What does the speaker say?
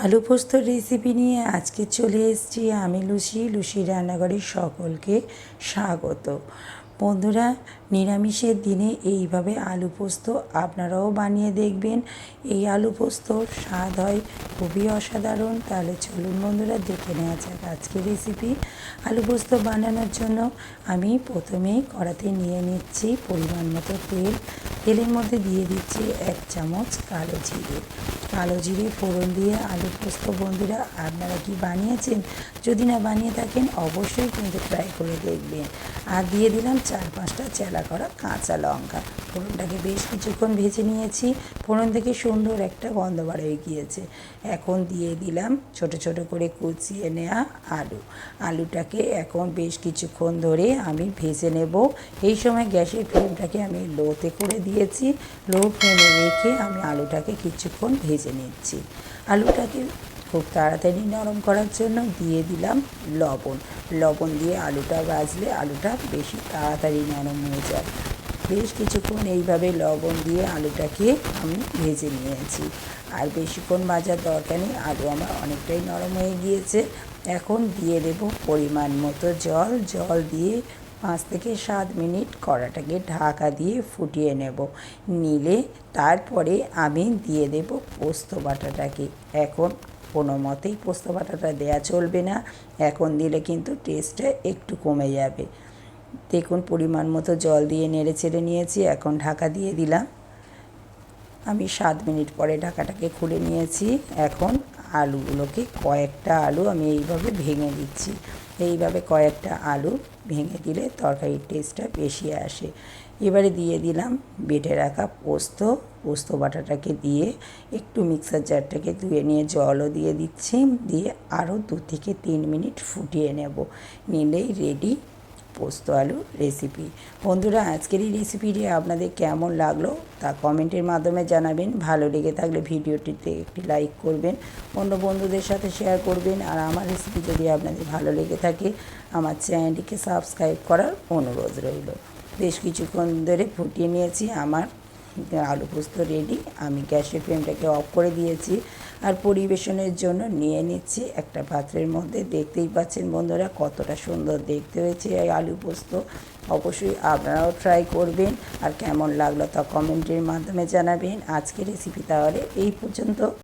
আলু পোস্তর রেসিপি নিয়ে আজকে চলে এসেছি আমি লুসির রান্নাঘরের সকলকে স্বাগত। বন্ধুরা, নিরামিষের দিনে এইভাবে আলু পোস্ত আপনারাও বানিয়ে দেখবেন। এই আলু পোস্তর স্বাদ হয় খুবই অসাধারণ। তাহলে চলুন বন্ধুরা, দেখে নেওয়া যাক আজকের রেসিপি। আলু পোস্ত বানানোর জন্য আমি প্রথমেই কড়াতে নিয়ে নিচ্ছি পরিমাণ মতো তেল। তেলের মধ্যে দিয়ে দিচ্ছি 1 চামচ কালো জিরে ফোড়ন দিয়ে আলু পোস্ত। বন্ধুরা, আপনারা কি বানিয়েছেন? যদি না বানিয়ে থাকেন অবশ্যই কিন্তু ট্রাই করে দেখবেন। আর দিয়ে দিলাম 4-5টা চেলা করা কাঁচা লঙ্কা। ফোড়নটাকে বেশ কিছুক্ষণ ভেজে নিয়েছি। ফোড়ন থেকে সুন্দর একটা গন্ধ বার হয়ে গিয়েছে। এখন দিয়ে দিলাম ছোট ছোট করে কুচিয়ে নেওয়া আলুটাকে এখন বেশ কিছুক্ষণ ধরে আমি ভেজে নেব। এই সময় গ্যাসের ফ্লেমটাকে আমি লোতে করে দিয়েছি। লো ফ্লেমে রেখে আমি আলুটাকে কিছুক্ষণ ভেজে নিচ্ছি। আলুটাকে খুব তাড়াতাড়ি নরম করার জন্য দিয়ে দিলাম লবণ দিয়ে আলুটা ভাজলে আলুটা বেশি তাড়াতাড়ি নরম হয়ে যায়। বেশ কিছুক্ষণ এইভাবে লবণ দিয়ে আলুটাকে আমি ভেজে নিয়েছি। আর বেশিক্ষণ ভাজার দরকার নেই, আলু আমার অনেকটাই নরম হয়ে গিয়েছে। এখন দিয়ে দেব পরিমাণ মতো জল দিয়ে 5 থেকে 7 মিনিট কড়াটাকে ঢাকা দিয়ে ফুটিয়ে নিলে তারপরে আমি দিয়ে দেব পোস্ত বাটাটাকে। এখন কোনো মতেই পোস্ত বাটাটা দেওয়া চলবে না, এখন দিলে কিন্তু টেস্টটা একটু কমে যাবে। দেখুন পরিমাণ মতো জল দিয়ে নেড়ে চেড়ে নিয়েছি। এখন ঢাকা দিয়ে দিলাম। আমি 7 মিনিট পরে ঢাকাটাকে খুলে নিয়েছি। এখন আলুগুলোকে কয়েকটা আলু আমি এইভাবে ভেঙে দিচ্ছি। এইভাবে কয়েকটা আলু ভেঙে দিলে তরকারির টেস্টটা বেশি আসে। এবারে দিয়ে দিলাম বেটে রাখা পোস্ত বাটাটাকে দিয়ে একটু মিক্সার জারটাকে ধুয়ে নিয়ে জলও দিয়ে দিচ্ছি। দিয়ে আরও 2 থেকে 3 মিনিট ফুটিয়ে নিলেই রেডি পোস্ত আলু রেসিপি। বন্ধুরা, আজকের এই রেসিপিটি আপনাদের কেমন লাগলো তা কমেন্টের মাধ্যমে জানাবেন। ভালো লেগে থাকলে ভিডিওটিতে একটি লাইক করবেন, অন্য বন্ধুদের সাথে শেয়ার করবেন। আর আমার রেসিপি যদি আপনাদের ভালো লেগে থাকে আমার চ্যানেলটিকে সাবস্ক্রাইব করার অনুরোধ রইল। বেশ কিছুক্ষণ ধরে ফুটিয়ে নিয়েছি, আমার আলু পোস্ত রেডি। আমি গ্যাসের ফ্লেমটাকে অফ করে দিয়েছি আর পরিবেশনের জন্য নিয়ে নিচ্ছি একটা পাত্রের মধ্যে। দেখতেই পাচ্ছেন বন্ধুরা কতটা সুন্দর দেখতে হয়েছে এই আলু পোস্ত। অবশ্যই আপনারাও ট্রাই করবেন আর কেমন লাগলো তা কমেন্টের মাধ্যমে জানাবেন। আজকের রেসিপি তাহলে এই পর্যন্ত।